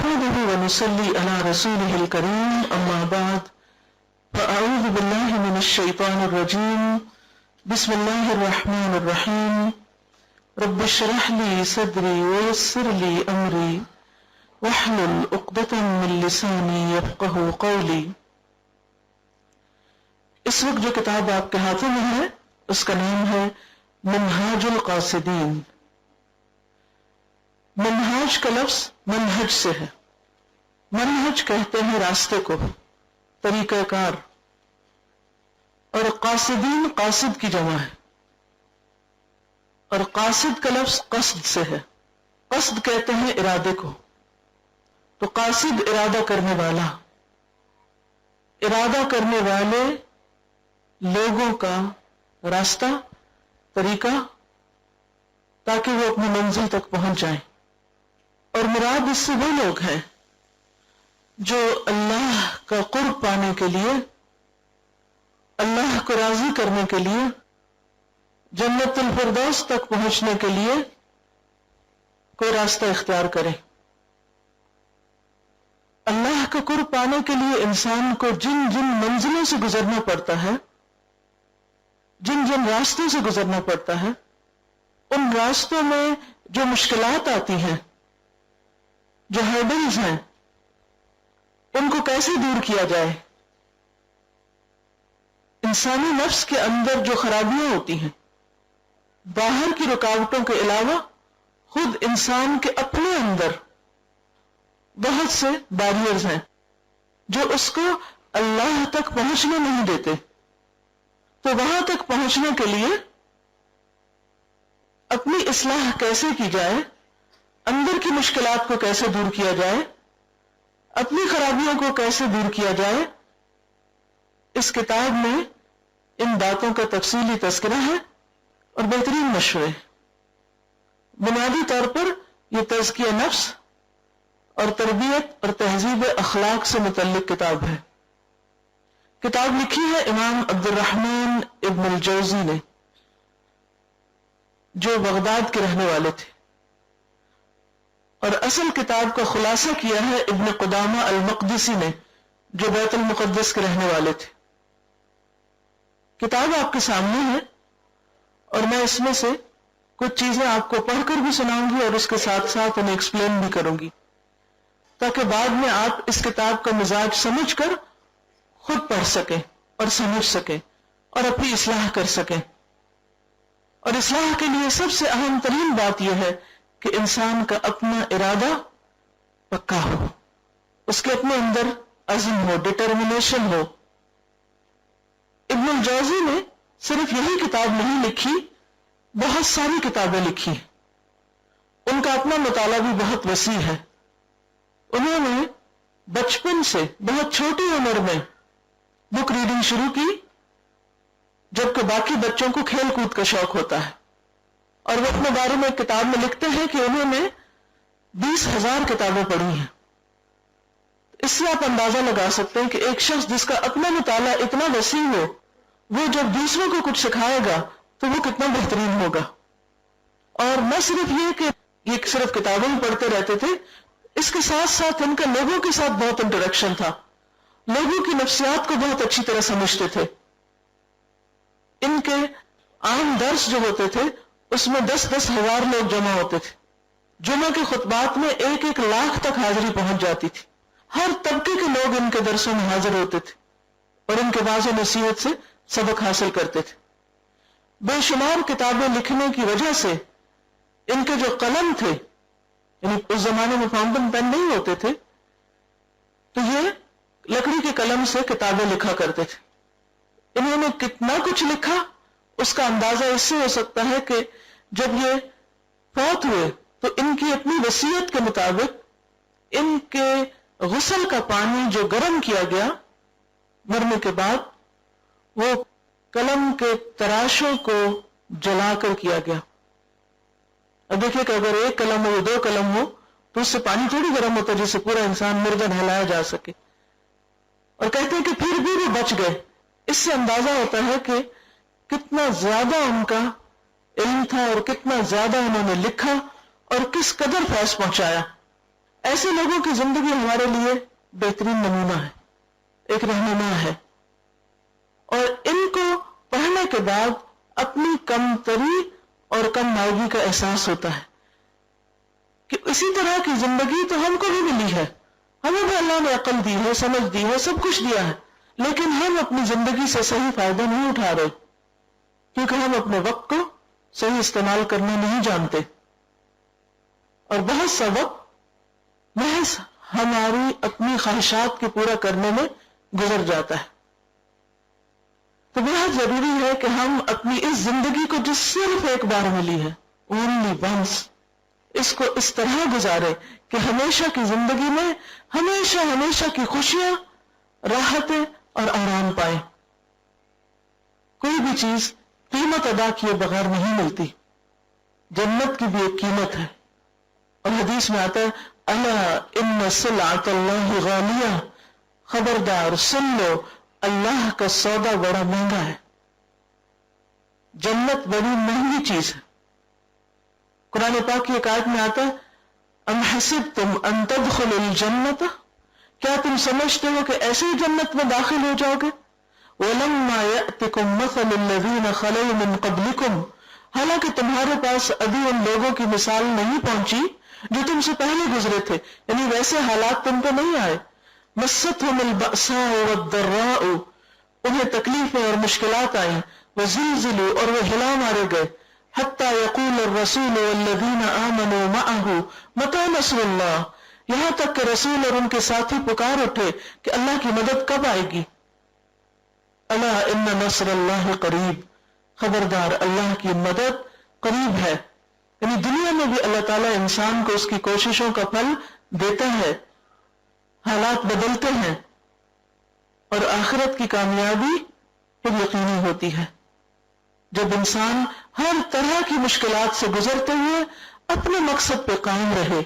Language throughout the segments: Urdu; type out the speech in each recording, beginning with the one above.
نحمده ونصلي على رسوله الكريم أما بعد فأعوذ بالله من الشيطان الرجيم بسم الله الرحمن الرحيم رب اشرح لي صدري ويسر لي أمري واحلل عقدة من لساني يفقهوا قولي. اس وقت جو کتاب آپ کے ہاتھوں میں ہے اس کا نام ہے منہاج القاصدین. منہاج کا لفظ منہج سے ہے. منہج کہتے ہیں راستے کو، طریقہ کار، اور قاصدین قاصد کی جمع ہے، اور قاصد کا لفظ قصد سے ہے. قصد کہتے ہیں ارادے کو، تو قاصد ارادہ کرنے والا، ارادہ کرنے والے لوگوں کا راستہ، طریقہ، تاکہ وہ اپنی منزل تک پہنچ جائیں. اور مراد اس سے وہ لوگ ہیں جو اللہ کا قرب پانے کے لیے، اللہ کو راضی کرنے کے لیے، جنت الفردوس تک پہنچنے کے لیے کوئی راستہ اختیار کریں. اللہ کا قرب پانے کے لیے انسان کو جن جن منزلوں سے گزرنا پڑتا ہے، جن جن راستوں سے گزرنا پڑتا ہے، ان راستوں میں جو مشکلات آتی ہیں، جو ہرڈلز ہیں، ان کو کیسے دور کیا جائے. انسانی نفس کے اندر جو خرابیاں ہوتی ہیں، باہر کی رکاوٹوں کے علاوہ خود انسان کے اپنے اندر بہت سے بیریئرز ہیں جو اس کو اللہ تک پہنچنے نہیں دیتے. تو وہاں تک پہنچنے کے لیے اپنی اصلاح کیسے کی جائے، اندر کی مشکلات کو کیسے دور کیا جائے، اپنی خرابیوں کو کیسے دور کیا جائے، اس کتاب میں ان باتوں کا تفصیلی تذکرہ ہے اور بہترین مشورے. بنیادی طور پر یہ تزکیہ نفس اور تربیت اور تہذیب اخلاق سے متعلق کتاب ہے. کتاب لکھی ہے امام عبد الرحمن ابن الجوزی نے، جو بغداد کے رہنے والے تھے، اور اصل کتاب کا خلاصہ کیا ہے ابن قدامہ المقدسی نے، جو بیت المقدس کے رہنے والے تھے. کتاب آپ کے سامنے ہے اور میں اس میں سے کچھ چیزیں آپ کو پڑھ کر بھی سناؤں گی اور اس کے ساتھ ساتھ انہیں ایکسپلین بھی کروں گی، تاکہ بعد میں آپ اس کتاب کا مزاج سمجھ کر خود پڑھ سکیں اور سمجھ سکیں اور اپنی اصلاح کر سکیں. اور اصلاح کے لیے سب سے اہم ترین بات یہ ہے کہ انسان کا اپنا ارادہ پکا ہو، اس کے اپنے اندر عزم ہو، ڈٹرمنیشن ہو. ابن الجوزی نے صرف یہی کتاب نہیں لکھی، بہت ساری کتابیں لکھی. ان کا اپنا مطالعہ بھی بہت وسیع ہے. انہوں نے بچپن سے بہت چھوٹی عمر میں بک ریڈنگ شروع کی، جبکہ باقی بچوں کو کھیل کود کا شوق ہوتا ہے. اور وہ اپنے بارے میں کتاب میں لکھتے ہیں کہ انہوں نے 20,000 کتابیں پڑھی ہیں. اس سے آپ اندازہ لگا سکتے ہیں کہ ایک شخص جس کا اپنا مطالعہ اتنا وسیع ہو، وہ جب دوسروں کو کچھ سکھائے گا تو وہ کتنا بہترین ہوگا. اور نہ صرف یہ کہ یہ صرف کتابیں ہی پڑھتے رہتے تھے، اس کے ساتھ ساتھ ان کا لوگوں کے ساتھ بہت انٹریکشن تھا، لوگوں کی نفسیات کو بہت اچھی طرح سمجھتے تھے. ان کے عام درس جو ہوتے تھے اس میں 10,000 ہزار لوگ جمع ہوتے تھے. جمعہ کے خطبات میں 1 لاکھ تک حاضری پہنچ جاتی تھی. ہر طبقے کے لوگ ان کے درسوں میں حاضر ہوتے تھے اور ان کے واضح نصیحت سے سبق حاصل کرتے تھے. بے شمار کتابیں لکھنے کی وجہ سے ان کے جو قلم تھے، یعنی اس زمانے میں فاؤنٹن پین نہیں ہوتے تھے، تو یہ لکڑی کے قلم سے کتابیں لکھا کرتے تھے. انہوں نے کتنا کچھ لکھا اس کا اندازہ اس سے ہو سکتا ہے کہ جب یہ فوت ہوئے تو ان کی اپنی وصیت کے مطابق ان کے غسل کا پانی جو گرم کیا گیا مرنے کے بعد، وہ قلم کے تراشوں کو جلا کر کیا گیا. اب دیکھیے کہ اگر 1 قلم ہو یا 2 قلم ہو تو اس سے پانی تھوڑی گرم ہوتا ہے جس سے پورا انسان مردہ نہلایا جا سکے. اور کہتے ہیں کہ پھر بھی وہ بچ گئے. اس سے اندازہ ہوتا ہے کہ کتنا زیادہ ان کا علم تھا اور کتنا زیادہ انہوں نے لکھا اور کس قدر فیض پہنچایا. ایسے لوگوں کی زندگی ہمارے لیے بہترین نمونہ ہے، ایک رہنما ہے، اور ان کو پڑھنے کے بعد اپنی کم تری اور کم مائگی کا احساس ہوتا ہے کہ اسی طرح کی زندگی تو ہم کو بھی ملی ہے، ہمیں بھی اللہ نے عقل دی ہے، سمجھ دی ہے، سب کچھ دیا ہے، لیکن ہم اپنی زندگی سے صحیح فائدہ نہیں اٹھا رہے کیونکہ ہم اپنے وقت کو صحیح استعمال کرنا نہیں جانتے، اور بہت سا وقت محض ہماری اپنی خواہشات کے پورا کرنے میں گزر جاتا ہے۔ تو بہت ضروری ہے کہ ہم اپنی اس زندگی کو جو صرف ایک بار ملی ہے، اونلی ونس، اس کو اس طرح گزارے کہ ہمیشہ کی زندگی میں ہمیشہ کی خوشیاں، راحتیں اور آرام پائے۔ کوئی بھی چیز قیمت ادا کیے بغیر نہیں ملتی، جنت کی بھی ایک قیمت ہے، اور حدیث میں آتا ہے الا ان سلعۃ اللہ غالیہ، خبردار سن لو اللہ کا سودا بڑا مہنگا ہے، جنت بڑی مہنگی چیز ہے۔ قرآن پاک کی ایک آیت میں آتا ہے ام حسبتم ان تدخلوا الجنۃ، کیا تم سمجھتے ہو کہ ایسے ہی جنت میں داخل ہو جاؤ گے؟ وَلَمَّا يَأْتِكُمْ مَثَلُ الَّذِينَ خَلَوْا مِن قَبْلِكُمْ، حالانکہ تمہارے پاس ابھی ان لوگوں کی مثال نہیں پہنچی جو تم سے پہلے گزرے تھے، یعنی ویسے حالات تم پہ نہیں آئے۔ مَسَّتْهُمُ الْبَأْسَاءُ وَالضَّرَّاءُ، انہیں تکلیفیں اور مشکلات آئیں، وَزُلْزِلُوا، اور وہ ہلا مارے گئے، حَتَّى يَقُولَ الرَّسُولُ وَالَّذِينَ آمَنُوا مَعَهُ مَتَىٰ نَصْرُ اللَّهِ، یہاں تک کہ رسول اور ان کے ساتھی پکار اٹھے کہ اللہ کی مدد کب آئے گی۔ الا ان نصر اللہ قریب، خبردار اللہ کی مدد قریب ہے، یعنی دنیا میں بھی اللہ تعالیٰ انسان کو اس کی کوششوں کا پھل دیتا ہے، حالات بدلتے ہیں، اور آخرت کی کامیابی پھر یقینی ہوتی ہے جب انسان ہر طرح کی مشکلات سے گزرتے ہوئے اپنے مقصد پہ قائم رہے،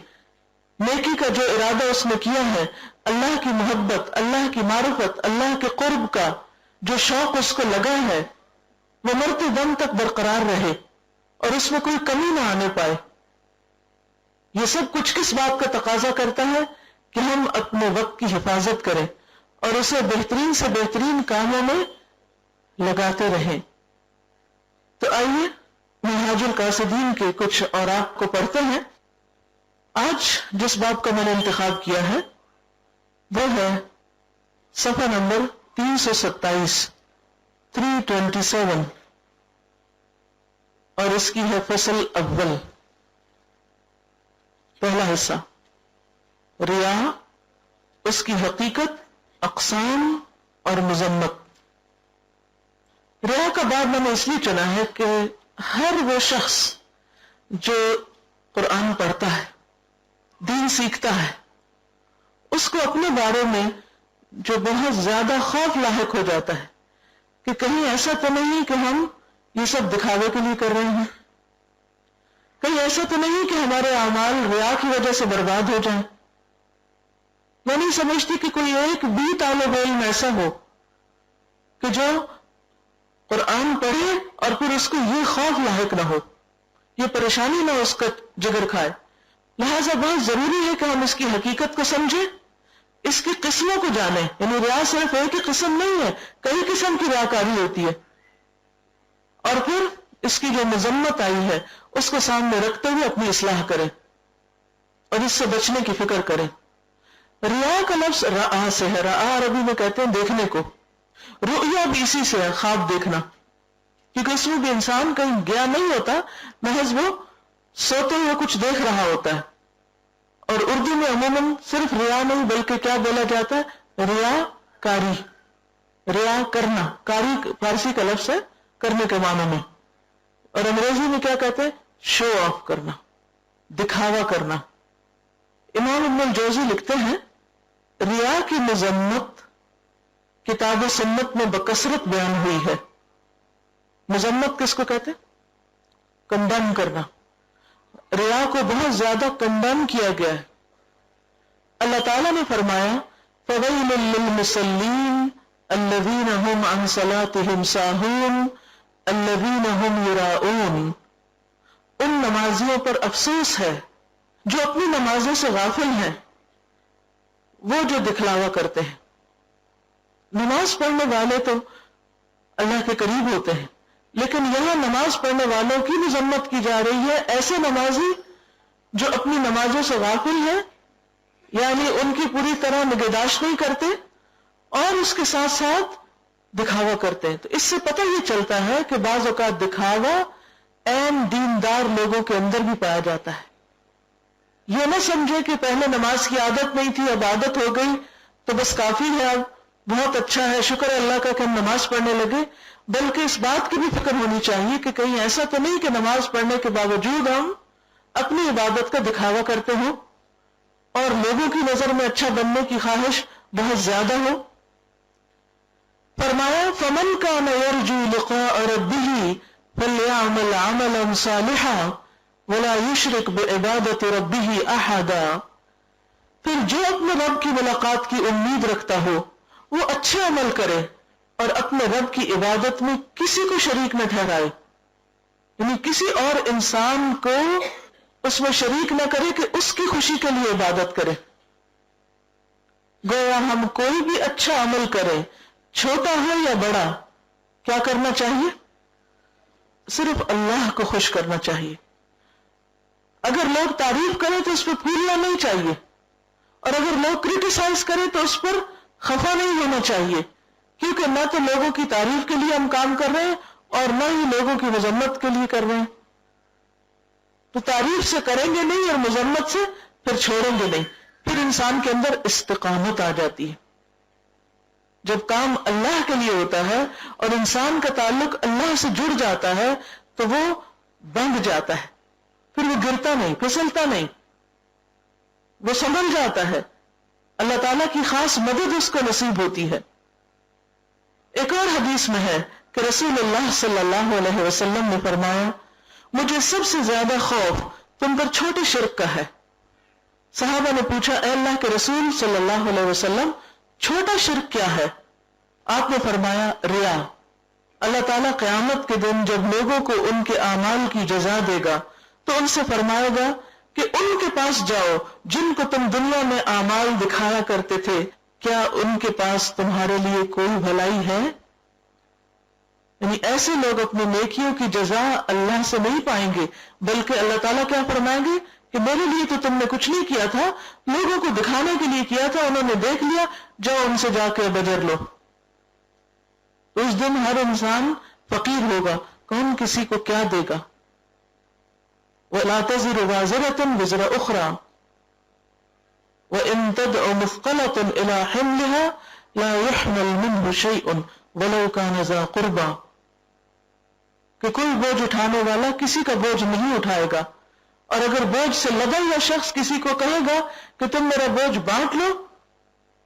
نیکی کا جو ارادہ اس نے کیا ہے، اللہ کی محبت، اللہ کی معرفت، اللہ کے قرب کا جو شوق اس کو لگا ہے، وہ مرتے دم تک برقرار رہے اور اس میں کوئی کمی نہ آنے پائے۔ یہ سب کچھ کس بات کا تقاضا کرتا ہے کہ ہم اپنے وقت کی حفاظت کریں اور اسے بہترین سے بہترین کاموں میں لگاتے رہیں۔ تو آئیے منہاج القاصدین کے کچھ اوراق کو پڑھتے ہیں۔ آج جس باب کا میں نے انتخاب کیا ہے وہ ہے صفحہ نمبر 327، 327، اور اس کی ہے فصل اول، پہلا حصہ، ریا، اس کی حقیقت، اقسام اور مذمت۔ ریا کا باب میں نے اس لیے چنا ہے کہ ہر وہ شخص جو قرآن پڑھتا ہے، دین سیکھتا ہے، اس کو اپنے بارے میں جو بہت زیادہ خوف لاحق ہو جاتا ہے کہ کہیں ایسا تو نہیں کہ ہم یہ سب دکھاوے کے لیے کر رہے ہیں، کہیں ایسا تو نہیں کہ ہمارے اعمال ریا کی وجہ سے برباد ہو جائیں۔ میں نہیں سمجھتی کہ کوئی ایک بھی طالب علم ایسا ہو کہ جو قرآن پڑھے اور پھر اس کو یہ خوف لاحق نہ ہو، یہ پریشانی نہ اس کا جگر کھائے۔ لہذا بہت ضروری ہے کہ ہم اس کی حقیقت کو سمجھیں، اس کی قسموں کو جانیں، یعنی ریا صرف ایک ہی قسم نہیں ہے، کئی قسم کی ریاکاری ہوتی ہے، اور پھر اس کی جو مذمت آئی ہے اس کو سامنے رکھتے ہوئے اپنی اصلاح کریں اور اس سے بچنے کی فکر کریں۔ ریا کا لفظ رآ سے ہے، رآ عربی میں کہتے ہیں دیکھنے کو، رؤیا بھی اسی سے ہے، خواب دیکھنا، کیونکہ اس میں بھی انسان کہیں گیا نہیں ہوتا، محض وہ سوتے ہوئے کچھ دیکھ رہا ہوتا ہے۔ اور اردو میں عموماً صرف ریا نہیں بلکہ کیا بولا جاتا ہے، ریا کاری، ریا کرنا، کاری فارسی کا لفظ ہے کرنے کے معنی میں، اور انگریزی میں کیا کہتے ہیں، شو آف کرنا، دکھاوا کرنا۔ امام ابن الجوزی لکھتے ہیں ریا کی مذمت کتاب و سنت میں بکثرت بیان ہوئی ہے۔ مذمت کس کو کہتے ہیں؟ کنڈم کرنا۔ ریا کو بہت زیادہ کنڈم کیا گیا ہے۔ اللہ تعالیٰ نے فرمایا فَوَيْلٌ لِّلْمُصَلِّينَ الَّذِينَ هُمْ عَنْ صَلَاتِهِمْ سَاهُونَ الَّذِينَ هُمْ يُرَاءُونَ، ان نمازیوں پر افسوس ہے جو اپنی نمازوں سے غافل ہیں، وہ جو دکھلاوا کرتے ہیں. نماز پڑھنے والے تو اللہ کے قریب ہوتے ہیں، لیکن یہاں نماز پڑھنے والوں کی مذمت کی جا رہی ہے، ایسے نمازی جو اپنی نمازوں سے غافل ہیں، یعنی ان کی پوری طرح نگہداشت نہیں کرتے اور اس کے ساتھ ساتھ دکھاوا کرتے ہیں. تو اس سے پتہ یہ چلتا ہے کہ بعض اوقات دکھاوا عین دیندار لوگوں کے اندر بھی پایا جاتا ہے. یہ نہ سمجھے کہ پہلے نماز کی عادت نہیں تھی، اب عادت ہو گئی تو بس کافی ہے، اب بہت اچھا ہے، شکر ہے اللہ کا کہ ہم نماز پڑھنے لگے. بلکہ اس بات کی بھی فکر ہونی چاہیے کہ کہیں ایسا تو نہیں کہ نماز پڑھنے کے باوجود ہم اپنی عبادت کا دکھاوا کرتے ہوں اور لوگوں کی نظر میں اچھا بننے کی خواہش بہت زیادہ ہو. فرمایا فمن کان یرجو لقاء ربہ فلیعمل عملا صالحا ولا یشرک بعبادۃ ربہ احدا. پھر جو اپنے رب کی ملاقات کی امید رکھتا ہو وہ اچھے عمل کرے اور اپنے رب کی عبادت میں کسی کو شریک نہ ٹھہرائے، یعنی کسی اور انسان کو اس میں شریک نہ کرے کہ اس کی خوشی کے لیے عبادت کرے. گویا ہم کوئی بھی اچھا عمل کریں، چھوٹا ہو یا بڑا، کیا کرنا چاہیے؟ صرف اللہ کو خوش کرنا چاہیے. اگر لوگ تعریف کریں تو اس پہ پھولنا نہیں چاہیے، اور اگر لوگ کرٹیسائز کریں تو اس پر خفا نہیں ہونا چاہیے، کیونکہ نہ تو لوگوں کی تعریف کے لیے ہم کام کر رہے ہیں اور نہ ہی لوگوں کی مذمت کے لیے کر رہے ہیں. تو تعریف سے کریں گے نہیں اور مذمت سے پھر چھوڑیں گے نہیں، پھر انسان کے اندر استقامت آ جاتی ہے. جب کام اللہ کے لیے ہوتا ہے اور انسان کا تعلق اللہ سے جڑ جاتا ہے تو وہ بندھ جاتا ہے، پھر وہ گرتا نہیں، پھسلتا نہیں، وہ سنبھل جاتا ہے. اللہ تعالیٰ کی خاص مدد اس کو نصیب ہوتی ہے. ایک اور حدیث میں ہے کہ رسول اللہ صلی اللہ علیہ وسلم نے فرمایا مجھے سب سے زیادہ خوف تم پر چھوٹے شرک کا ہے. صحابہ نے پوچھا اے اللہ کے رسول صلی اللہ علیہ وسلم چھوٹا شرک کیا ہے؟ آپ نے فرمایا ریا. اللہ تعالیٰ قیامت کے دن جب لوگوں کو ان کے اعمال کی جزا دے گا تو ان سے فرمائے گا کہ ان کے پاس جاؤ جن کو تم دنیا میں اعمال دکھایا کرتے تھے، کیا ان کے پاس تمہارے لیے کوئی بھلائی ہے؟ یعنی ایسے لوگ اپنی نیکیوں کی جزا اللہ سے نہیں پائیں گے، بلکہ اللہ تعالیٰ کیا فرمائیں گے کہ میرے لیے تو تم نے کچھ نہیں کیا تھا، لوگوں کو دکھانے کے لیے کیا تھا، انہوں نے دیکھ لیا، جاؤ ان سے جا کے بجر لو. اس دن ہر انسان فقیر ہوگا، کون کسی کو کیا دے گا. وَلَا تَزِرُ وَازِرَةٌ وِزْرَ أُخْرَى وَإِن تَدْعُ مُثْقَلَةٌ إِلَى حِمْلِهَا لَا يُحْمَلْ مِنْهُ شَيْءٌ وَلَوْ كَانَ ذَا قُرْبَى. کہ کوئی بوجھ اٹھانے والا کسی کا بوجھ نہیں اٹھائے گا، اور اگر بوجھ سے لدا ہوا شخص کسی کو کہے گا کہ تم میرا بوجھ بانٹ لو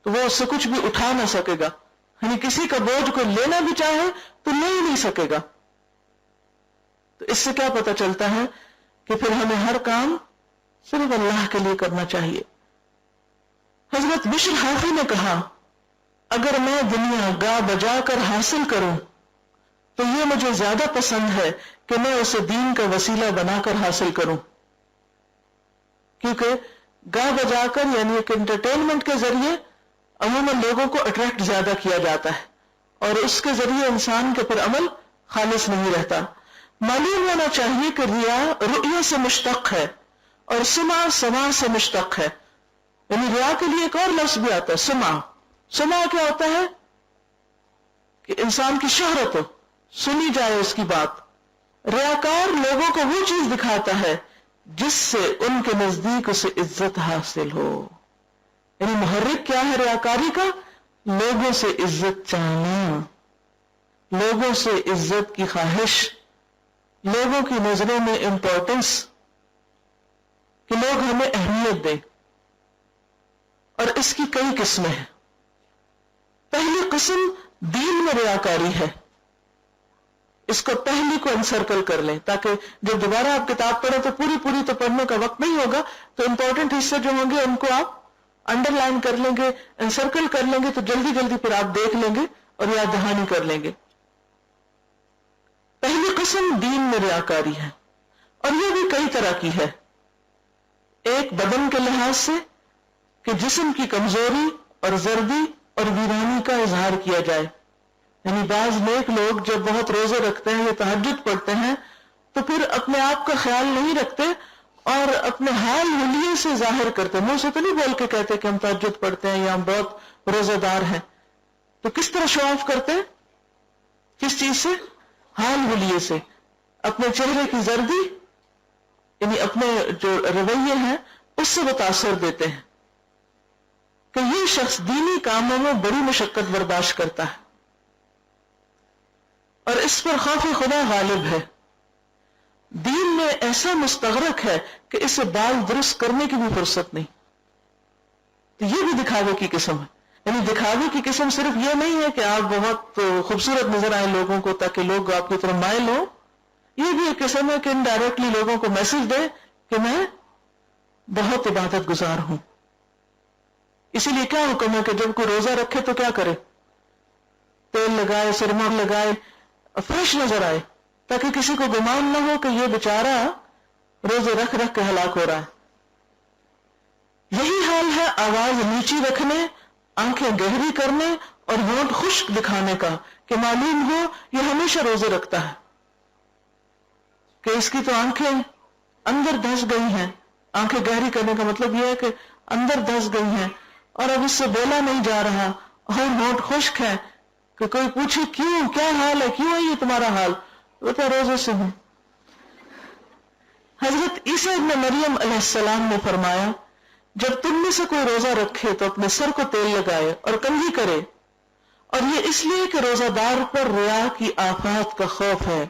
تو وہ اس سے کچھ بھی اٹھا نہ سکے گا. یعنی کسی کا بوجھ کو لینا بھی چاہے تو لے ہی نہیں سکے گا. تو اس سے کیا پتہ چلتا ہے کہ پھر ہمیں ہر کام صرف اللہ کے لیے کرنا چاہیے. حضرت بشر حافی نے کہا اگر میں دنیا گا بجا کر حاصل کروں تو یہ مجھے زیادہ پسند ہے کہ میں اسے دین کا وسیلہ بنا کر حاصل کروں. کیونکہ گا بجا کر یعنی ایک انٹرٹینمنٹ کے ذریعے عموماً لوگوں کو اٹریکٹ زیادہ کیا جاتا ہے اور اس کے ذریعے انسان کے پر عمل خالص نہیں رہتا. معلوم ہونا چاہیے کہ ریا رؤیہ سے مشتق ہے اور سمع سے مشتق ہے. یعنی ریا کے لیے ایک اور لفظ بھی آتا ہے سمع کیا ہوتا ہے کہ انسان کی شہرت ہو، سنی جائے اس کی بات. ریاکار لوگوں کو وہ چیز دکھاتا ہے جس سے ان کے نزدیک اسے عزت حاصل ہو. یعنی محرک کیا ہے ریاکاری کا؟ لوگوں سے عزت چاہنا، لوگوں سے عزت کی خواہش، لوگوں کی نظروں میں امپورٹنس، کہ لوگ ہمیں اہمیت دیں. اور اس کی کئی قسمیں ہیں. پہلی قسم دین میں ریاکاری ہے. اس کو پہلی کو انسرکل کر لیں تاکہ جب دوبارہ آپ کتاب پڑھیں تو پوری تو پڑھنے کا وقت نہیں ہوگا، تو امپورٹنٹ حصے جو ہوں گے ان کو آپ انڈر لائن کر لیں گے، انسرکل کر لیں گے، تو جلدی پھر آپ دیکھ لیں گے اور یاد دہانی کر لیں گے. پہلی قسم دین میں ریاکاری ہے، اور یہ بھی کئی طرح کی ہے. ایک بدن کے لحاظ سے، کہ جسم کی کمزوری اور زردی اور ویرانی کا اظہار کیا جائے. یعنی بعض نیک لوگ جب بہت روزے رکھتے ہیں یا تہجد پڑھتے ہیں تو پھر اپنے آپ کا خیال نہیں رکھتے اور اپنے حال حلیے سے ظاہر کرتے. منہ سے تو نہیں بول کے کہتے کہ ہم تہجد پڑھتے ہیں یا ہم بہت روزہ دار ہیں. تو کس طرح شو آف کرتے ہیں؟ کس چیز سے؟ حال حلیے سے. اپنے چہرے کی زردی یعنی اپنے جو رویے ہیں اس سے متاثر دیتے ہیں کہ یہ شخص دینی کاموں میں بڑی مشقت برداشت کرتا ہے اور اس پر خوف خدا غالب ہے. دین میں ایسا مستغرق ہے کہ اسے بال درست کرنے کی بھی فرصت نہیں. تو یہ بھی دکھاوے کی قسم ہے. یعنی دکھاوے کی قسم صرف یہ نہیں ہے کہ آپ بہت خوبصورت نظر آئے لوگوں کو تاکہ لوگ آپ کی طرف مائل ہوں. یہ بھی ایک قسم ہے کہ انڈائریکٹلی لوگوں کو میسج دے کہ میں بہت عبادت گزار ہوں. اسی لیے کیا حکم ہے کہ جب کوئی روزہ رکھے تو کیا کرے؟ تیل لگائے، سرما لگائے، فریش نظر آئے تاکہ کسی کو گمان نہ ہو کہ یہ بیچارہ روزے رکھ رکھ کے ہلاک ہو رہا ہے. یہی حال ہے آواز نیچی رکھنے، آنکھیں گہری کرنے اور ہونٹ خشک دکھانے کا کہ معلوم ہو یہ ہمیشہ روزے رکھتا ہے، کہ اس کی تو آنکھیں اندر دھس گئی ہیں. آنکھیں گہری کرنے کا مطلب یہ ہے کہ اندر دھس گئی ہیں اور اب اس سے بولا نہیں جا رہا اور ہونٹ خشک ہے کہ کوئی پوچھے کیوں، کیا حال ہے، کیوں ہے یہ تمہارا حال؟ وہ تو روزے سے ہوں. حضرت عیسیٰ ابن مریم علیہ السلام نے فرمایا جب تم میں سے کوئی روزہ رکھے تو اپنے سر کو تیل لگائے اور کنگھی کرے، اور یہ اس لیے کہ روزہ دار پر ریا کی آفات کا خوف ہے.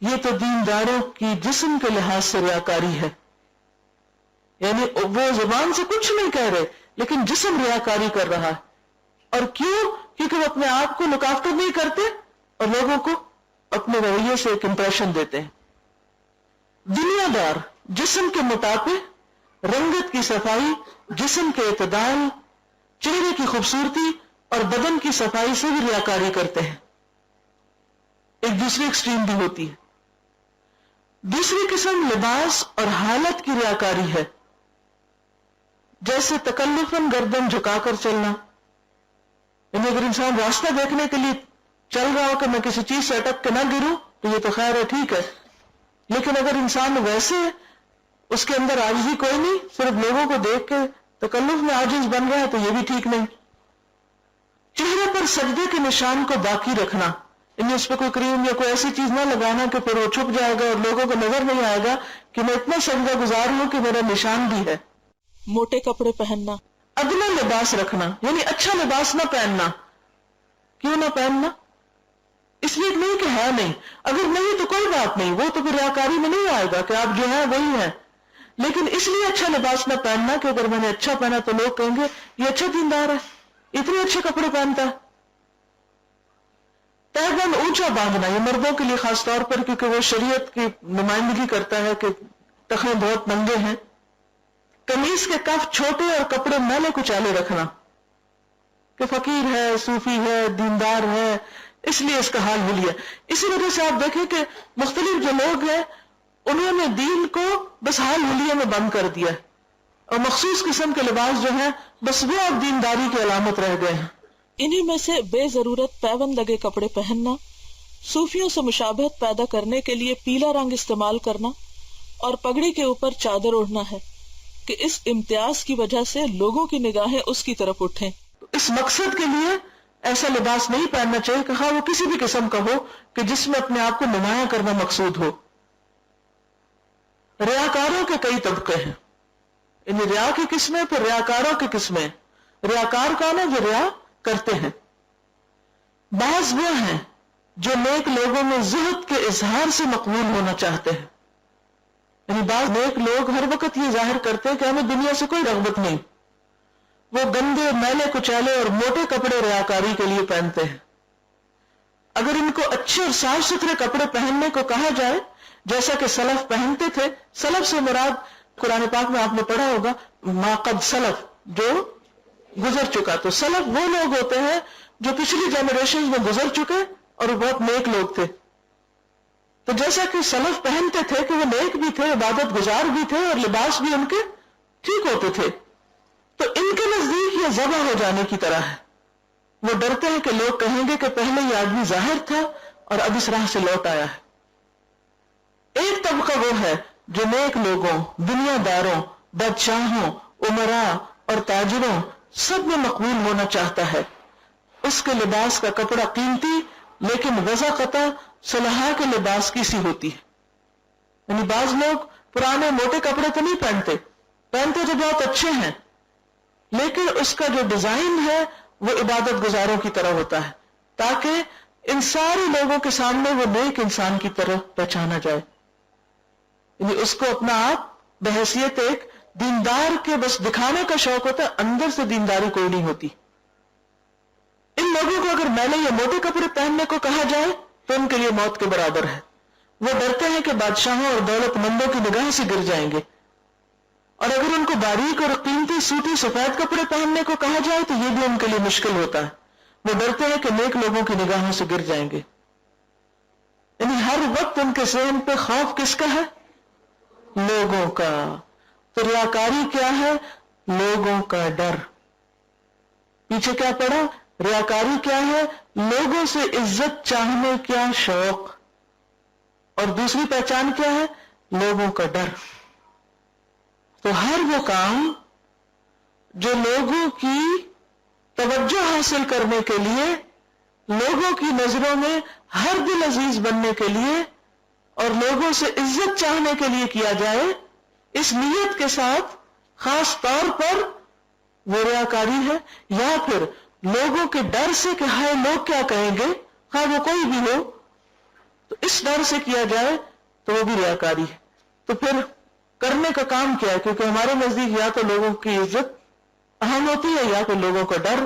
یہ تو دینداروں کی جسم کے لحاظ سے ریاکاری ہے. یعنی وہ زبان سے کچھ نہیں کہہ رہے لیکن جسم ریاکاری کر رہا ہے. اور کیوں؟ کیونکہ وہ اپنے آپ کو لک آفٹر نہیں کرتے اور لوگوں کو اپنے رویے سے ایک امپریشن دیتے ہیں. دنیا دار جسم کے موٹاپے، رنگت کی صفائی، جسم کے اعتدال، چہرے کی خوبصورتی اور بدن کی صفائی سے بھی ریاکاری کرتے ہیں. ایک دوسری ایکسٹریم بھی ہوتی ہے. دوسری قسم لباس اور حالت کی ریاکاری ہے، جیسے تکلفاً گردن جھکا کر چلنا. یعنی اگر انسان راستہ دیکھنے کے لیے چل رہا ہو کہ میں کسی چیز سے اٹک کے نہ گروں تو یہ تو خیر ہے، ٹھیک ہے. لیکن اگر انسان ویسے اس کے اندر عاجزی کوئی نہیں، صرف لوگوں کو دیکھ کے تکلف میں عاجز بن گیا ہے تو یہ بھی ٹھیک نہیں. چہرے پر سجدے کے نشان کو باقی رکھنا، یعنی اس پہ کوئی کریم یا کوئی ایسی چیز نہ لگانا کہ پھر وہ چھپ جائے گا اور لوگوں کو نظر نہیں آئے گا کہ میں اتنا سجدہ گزار ہوں کہ میرا نشان بھی ہے. موٹے کپڑے پہننا، ادنا لباس رکھنا، یعنی اچھا لباس نہ پہننا. کیوں نہ پہننا؟ اس لیے نہیں کہ ہے نہیں، اگر نہیں تو کوئی بات نہیں، وہ تو پھر ریاکاری میں نہیں آئے گا کہ آپ جو ہیں وہی ہیں. لیکن اس لیے اچھا لباس نہ پہننا کہ اگر میں نے اچھا پہنا تو لوگ کہیں گے یہ اچھا دیندار ہے، اتنے اچھے کپڑے پہنتا ہے. تہبند اونچا باندھنا، یہ مردوں کے لیے خاص طور پر کیونکہ وہ شریعت کی نمائندگی کرتا ہے کہ ٹخنے بہت ننگے ہیں. قمیص کے کف چھوٹے اور کپڑے میلے کچالے رکھنا کہ فقیر ہے، صوفی ہے، دیندار ہے، اس لیے اس کا حال حلیہ. اسی وجہ سے آپ دیکھیں کہ مختلف جو لوگ ہیں انہوں نے دین کو بس حال حلیہ میں بند کر دیا اور مخصوص قسم کے لباس جو ہیں بس وہ اب دینداری کی علامت رہ گئے ہیں. انہی میں سے بے ضرورت پیوند لگے کپڑے پہننا، صوفیوں سے مشابہت پیدا کرنے کے لیے پیلا رنگ استعمال کرنا اور پگڑی کے اوپر چادر اوڑھنا ہے کہ اس امتیاز کی وجہ سے لوگوں کی نگاہیں اس کی طرف اٹھیں. اس مقصد کے لیے ایسا لباس نہیں پہننا چاہیے کہ خواہ وہ کسی بھی قسم کا ہو کہ جس میں اپنے آپ کو نمایاں کرنا مقصود ہو. ریاکاروں کے کئی طبقے ہیں، یعنی ریا کی قسمیں پھر ریاکاروں کی قسمیں. ریاکار کون ہے؟ جو ریا کرتے ہیں. بعض وہ ہیں جو نیک لوگوں میں زہد کے اظہار سے مقبول ہونا چاہتے ہیں. یعنی بعض نیک لوگ ہر وقت یہ ظاہر کرتے ہیں کہ ہمیں دنیا سے کوئی رغبت نہیں. وہ گندے، میلے کچیلے اور موٹے کپڑے ریاکاری کے لیے پہنتے ہیں. اگر ان کو اچھے اور صاف ستھرے کپڑے پہننے کو کہا جائے جیسا کہ سلف پہنتے تھے، سلف سے مراد قرآن پاک میں آپ نے پڑھا ہوگا ما قد سلف، جو گزر چکا. تو سلف وہ لوگ ہوتے ہیں جو پچھلی جنریشن میں گزر چکے اور وہ بہت نیک لوگ تھے. تو جیسا کہ سلف پہنتے تھے کہ وہ نیک بھی تھے، عبادت گزار بھی تھے اور لباس بھی ان کے ٹھیک ہوتے تھے. تو ان کے نزدیک یہ ذبح ہو جانے کی طرح ہے. وہ ڈرتے ہیں کہ لوگ کہیں گے کہ پہلے یہ آدمی ظاہر تھا اور اب اس راہ سے لوٹ آیا ہے. ایک طبقہ وہ ہے جو نیک لوگوں، دنیا داروں، بادشاہوں، امراء اور تاجروں سب میں مقبول ہونا چاہتا ہے. اس کے لباس کا کپڑا قیمتی لیکن وضع قطع صلحاء کے لباس کی سی ہوتی ہے. یعنی بعض لوگ پرانے موٹے کپڑے تو نہیں پہنتے تو بہت اچھے ہیں، لیکن اس کا جو ڈیزائن ہے وہ عبادت گزاروں کی طرح ہوتا ہے، تاکہ ان سارے لوگوں کے سامنے وہ نیک انسان کی طرح پہچانا جائے. یعنی اس کو اپنا آپ بحیثیت ایک دیندار کے بس دکھانے کا شوق ہوتا ہے، اندر سے دینداری کوئی نہیں ہوتی. ان لوگوں کو اگر میلے یا موٹے کپڑے پہننے کو کہا جائے تو ان کے لیے موت کے برابر ہے. وہ ڈرتے ہیں کہ بادشاہوں اور دولت مندوں کی نگاہ سے گر جائیں گے، اور اگر ان کو باریک اور قیمتی سوتی سفید کپڑے پہننے کو کہا جائے تو یہ بھی ان کے لیے مشکل ہوتا ہے. وہ ڈرتے ہیں کہ نیک لوگوں کی نگاہوں سے گر جائیں گے. یعنی ہر وقت ان کے ذہن پہ خوف کس کا ہے؟ لوگوں کا. تو ریاکاری کیا ہے؟ لوگوں کا ڈر. پیچھے کیا پڑا؟ ریاکاری کیا ہے؟ لوگوں سے عزت چاہنے کا شوق. اور دوسری پہچان کیا ہے؟ لوگوں کا ڈر. تو ہر وہ کام جو لوگوں کی توجہ حاصل کرنے کے لیے، لوگوں کی نظروں میں ہر دل عزیز بننے کے لیے اور لوگوں سے عزت چاہنے کے لیے کیا جائے، اس نیت کے ساتھ خاص طور پر وہ ریاکاری ہے. یا پھر لوگوں کے ڈر سے کہ ہائے لوگ کیا کہیں گے، خواہ وہ کوئی بھی ہو، تو اس ڈر سے کیا جائے تو وہ بھی ریاکاری ہے. تو پھر کرنے کا کام کیا ہے؟ کیونکہ ہمارے نزدیک یا تو لوگوں کی عزت اہم ہوتی ہے یا پھر لوگوں کا ڈر.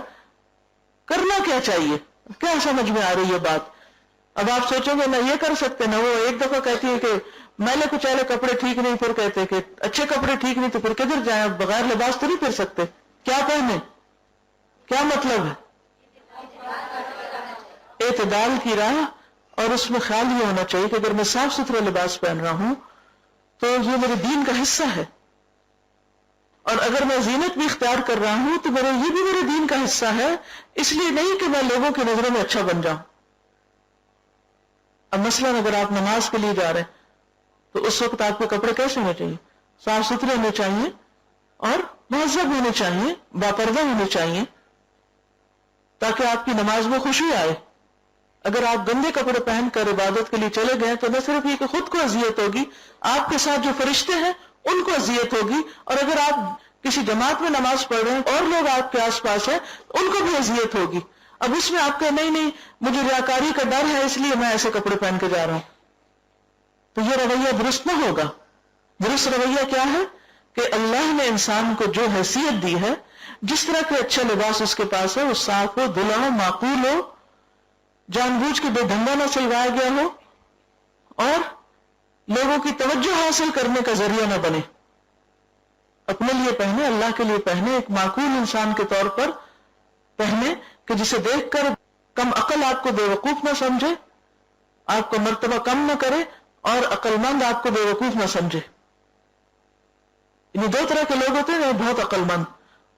کرنا کیا چاہیے؟ کیا سمجھ میں آ رہی ہے بات؟ اب آپ سوچیں گے نہ یہ کر سکتے نہ وہ. ایک دفعہ کہتی ہے کہ میلے کچیلے کپڑے ٹھیک نہیں، پھر کہتے کہ اچھے کپڑے ٹھیک نہیں، تو پھر کدھر جائیں؟ بغیر لباس تو نہیں پھر سکتے. کیا پہنے؟ کیا مطلب ہے؟ اعتدال کی راہ. اور اس میں خیال یہ ہونا چاہیے کہ اگر میں صاف ستھرا لباس پہن رہا ہوں تو یہ میرے دین کا حصہ ہے، اور اگر میں زینت بھی اختیار کر رہا ہوں تو یہ بھی میرے دین کا حصہ ہے. اس لیے نہیں کہ میں لوگوں کی نظروں میں اچھا بن جاؤں. اب مثلاً اگر آپ نماز کے لیے جا رہے ہیں تو اس وقت آپ کے کپڑے کیسے ہونے چاہیے؟ صاف ستھرے ہونے چاہیے اور مہذب ہونے چاہیے، باپردہ ہونے چاہیے، تاکہ آپ کی نماز میں خوشی آئے. اگر آپ گندے کپڑے پہن کر عبادت کے لیے چلے گئے تو نہ صرف یہ کہ خود کو اذیت ہوگی، آپ کے ساتھ جو فرشتے ہیں ان کو اذیت ہوگی. اور اگر آپ کسی جماعت میں نماز پڑھ رہے ہیں اور لوگ آپ کے آس پاس ہیں ان کو بھی اذیت ہوگی. اب اس میں آپ کا نہیں مجھے ریاکاری کا ڈر ہے اس لیے میں ایسے کپڑے پہن کے جا رہا ہوں، تو یہ رویہ درست نہ ہوگا. درست رویہ کیا ہے کہ اللہ نے انسان کو جو حیثیت دی ہے، جس طرح کے اچھا لباس اس کے پاس ہے، وہ صاف ہو، دھلا ہو، معقول ہو، جان بوجھ کے بے ڈھنگا نہ سلوایا گیا ہو، اور لوگوں کی توجہ حاصل کرنے کا ذریعہ نہ بنے. اپنے لیے پہنے، اللہ کے لیے پہنے، ایک معقول انسان کے طور پر پہنے کہ جسے دیکھ کر کم عقل آپ کو بے وقوف نہ سمجھے، آپ کو مرتبہ کم نہ کرے، اور عقل مند آپ کو بے وقوف نہ سمجھے. یعنی دو طرح کے لوگ ہوتے ہیں، بہت عقل مند،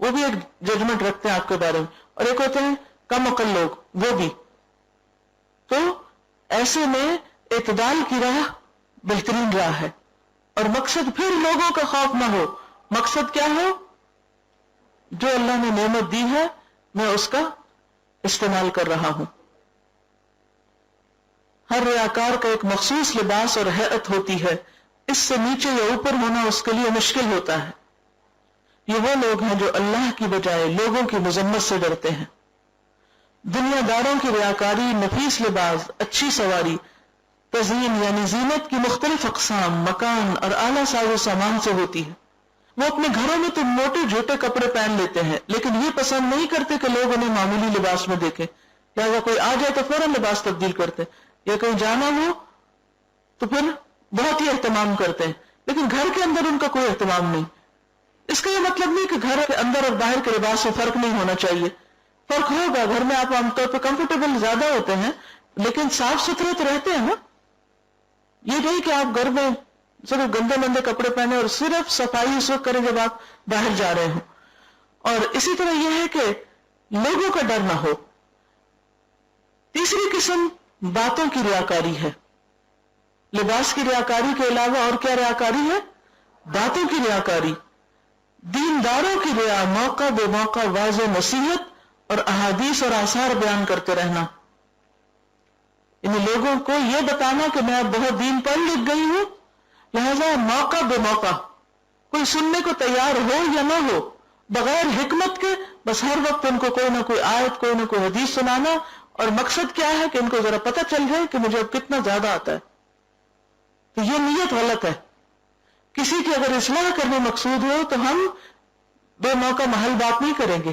وہ بھی ایک ججمنٹ رکھتے ہیں آپ کے بارے میں، اور ایک ہوتے ہیں کم عقل لوگ، وہ بھی. تو ایسے میں اعتدال کی راہ بہترین راہ ہے. اور مقصد پھر لوگوں کا خوف نہ ہو. مقصد کیا ہو؟ جو اللہ نے نعمت دی ہے میں اس کا استعمال کر رہا ہوں. ہر ریاکار کا ایک مخصوص لباس اور ہیئت ہوتی ہے، اس سے نیچے یا اوپر ہونا اس کے لیے مشکل ہوتا ہے. یہ وہ لوگ ہیں جو اللہ کی بجائے لوگوں کی مذمت سے ڈرتے ہیں. دنیا داروں کی ریاکاری نفیس لباس، اچھی سواری، تزئین یعنی زینت کی مختلف اقسام، مکان اور اعلیٰ ساز و سامان سے ہوتی ہے. وہ اپنے گھروں میں تو موٹے جھوٹے کپڑے پہن لیتے ہیں، لیکن یہ پسند نہیں کرتے کہ لوگ انہیں معمولی لباس میں دیکھیں. لہٰذا کوئی آ جائے تو فوراً لباس تبدیل کرتے، یا کہیں جانا ہو تو پھر بہت ہی اہتمام کرتے ہیں، لیکن گھر کے اندر ان کا کوئی اہتمام نہیں. اس کا یہ مطلب نہیں کہ گھر کے اندر اور باہر کے لباس میں فرق نہیں ہونا چاہیے. فرق ہوگا. گھر میں آپ عام طور پہ کمفرٹیبل زیادہ ہوتے ہیں، لیکن صاف ستھرے تو رہتے ہیں نا. یہ نہیں کہ آپ گھر میں صرف گندے مندے کپڑے پہنے اور صرف صفائی اس وقت کریں جب آپ باہر جا رہے ہوں. اور اسی طرح یہ ہے کہ لوگوں کا ڈر نہ ہو. تیسری قسم باتوں کی ریاکاری ہے. لباس کی ریاکاری کے علاوہ اور کیا ریاکاری ہے؟ باتوں کی ریاکاری. دینداروں کی ریا، موقع بے موقع واضح نصیحت اور احادیث اور آثار بیان کرتے رہنا. یعنی لوگوں کو یہ بتانا کہ میں اب بہت دین پڑھ لکھ گئی ہوں، لہذا موقع بے موقع کوئی سننے کو تیار ہو یا نہ ہو، بغیر حکمت کے بس ہر وقت ان کو کوئی نہ کوئی آیت، کوئی نہ کوئی حدیث سنانا. اور مقصد کیا ہے کہ ان کو ذرا پتہ چل جائے کہ مجھے اب کتنا زیادہ آتا ہے. تو یہ نیت غلط ہے. کسی کی اگر اصلاح کرنے مقصود ہو تو ہم بے موقع محل بات نہیں کریں گے،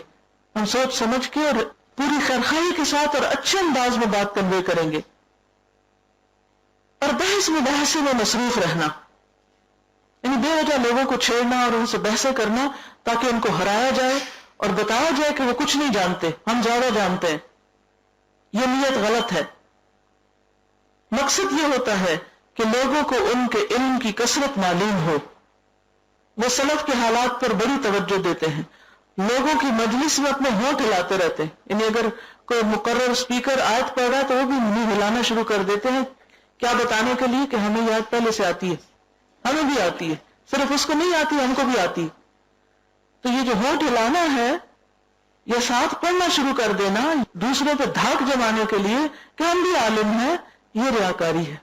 ہم سوچ سمجھ کے اور پوری خیرخواہی کے ساتھ اور اچھے انداز میں بات کنوے کریں گے. اور بحث مباحثے میں مصروف رہنا، یعنی بے وجہ لوگوں کو چھیڑنا اور ان سے بحثیں کرنا تاکہ ان کو ہرایا جائے اور بتایا جائے کہ وہ کچھ نہیں جانتے، ہم زیادہ جانتے ہیں. یہ نیت غلط ہے. مقصد یہ ہوتا ہے کہ لوگوں کو ان کے علم کی کثرت معلوم ہو. وہ سلف کے حالات پر بڑی توجہ دیتے ہیں، لوگوں کی مجلس میں اپنے ہونٹ ہلاتے رہتے ہیں. یعنی اگر کوئی مقرر اسپیکر آیت پڑھ رہا ہے تو وہ بھی منہ ہلانا شروع کر دیتے ہیں. کیا بتانے کے لیے کہ ہمیں یہ آیت پہلے سے آتی ہے، ہمیں بھی آتی ہے، صرف اس کو نہیں آتی، ہم کو بھی آتی. تو یہ جو ہونٹ ہلانا ہے یا ساتھ پڑھنا شروع کر دینا دوسروں پہ دھاک جمانے کے لیے کہ ہم بھی عالم ہیں، یہ ریاکاری ہے.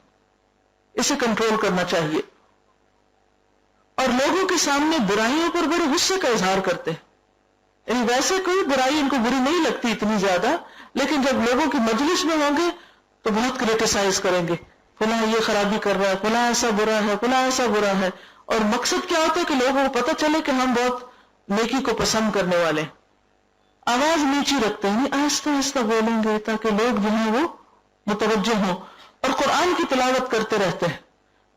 اسے کنٹرول کرنا چاہیے. اور لوگوں کے سامنے برائیوں پر بڑے غصے کا اظہار کرتے ہیں. یعنی ویسے کوئی برائی ان کو بری نہیں لگتی اتنی زیادہ، لیکن جب لوگوں کی مجلس میں ہوں گے تو بہت کریٹیسائز کریں گے، فلاں یہ خرابی کر رہا ہے، فلاں ایسا برا ہے، فلاں ایسا برا ہے. اور مقصد کیا ہوتا ہے کہ لوگوں کو پتہ چلے کہ ہم بہت نیکی کو پسند کرنے والے ہیں. آواز نیچی رکھتے ہیں، آہستہ آہستہ بولیں گے تاکہ لوگ جو ہیں وہ متوجہ ہوں. اور قرآن کی تلاوت کرتے رہتے ہیں.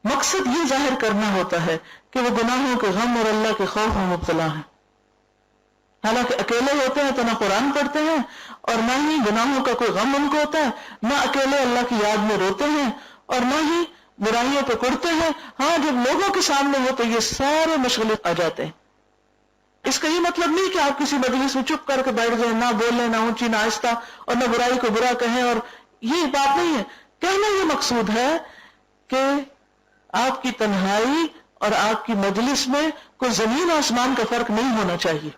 مقصد یہ ظاہر کرنا ہوتا ہے کہ وہ گناہوں کے غم اور اللہ کے خوف میں مبتلا ہیں. حالانکہ اکیلے ہوتے ہیں تو نہ قرآن پڑھتے ہیں اور نہ ہی گناہوں کا کوئی غم ان کو ہوتا ہے، نہ اکیلے اللہ کی یاد میں روتے ہیں اور نہ ہی برائیوں پہ کڑتے ہیں. ہاں جب لوگوں کے سامنے ہو تو یہ سارے مشغلے آ جاتے ہیں. اس کا یہ مطلب نہیں کہ آپ کسی مجلس میں چپ کر کے بیٹھ جائیں، نہ بولیں، نہ اونچی نہ آہستہ، اور نہ برائی کو برا کہیں. اور یہ بات نہیں ہے. کہنا یہ مقصود ہے کہ آپ کی تنہائی اور آپ کی مجلس میں کوئی زمین آسمان کا فرق نہیں ہونا چاہیے.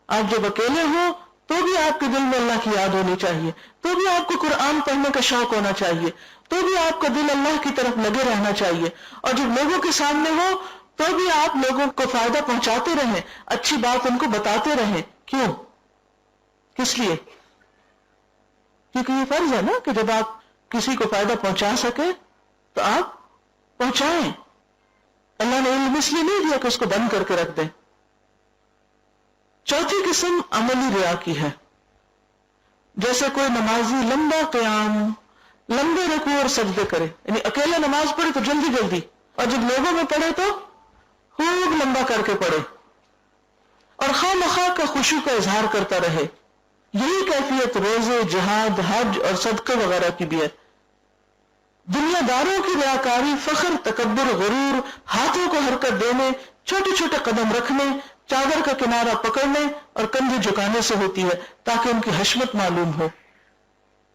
آپ جب اکیلے ہوں تو بھی آپ کے دل میں اللہ کی یاد ہونی چاہیے، تو بھی آپ کو قرآن پڑھنے کا شوق ہونا چاہیے، تو بھی آپ کا دل اللہ کی طرف لگے رہنا چاہیے. اور جب لوگوں کے سامنے ہو تو بھی آپ لوگوں کو فائدہ پہنچاتے رہیں، اچھی بات ان کو بتاتے رہیں. کیوں؟ کس لیے؟ کیونکہ یہ فرض ہے نا کہ جب آپ کسی کو فائدہ پہنچا سکے تو آپ پہنچائیں. اللہ نے علم اس لیے نہیں دیا کہ اس کو بند کر کے رکھ دیں. چوتھی قسم عملی ریا کی ہے. جیسے کوئی نمازی لمبا قیام، لمبے رکوع اور سجدے کرے، یعنی اکیلے نماز پڑھے تو جلدی جلدی، اور جب لوگوں میں پڑھے تو خوب لمبا کر کے پڑھے اور خواہ مخواہ کا خشوع کا اظہار کرتا رہے. یہی کیفیت روزے، جہاد، حج اور صدقے وغیرہ کی بھی ہے. دنیا داروں کی ریاکاری فخر، تکبر، غرور، ہاتھوں کو حرکت دینے، چھوٹے چھوٹے قدم رکھنے، چادر کا کنارہ پکڑنے اور کندھے جھکانے سے ہوتی ہے تاکہ ان کی حشمت معلوم ہو.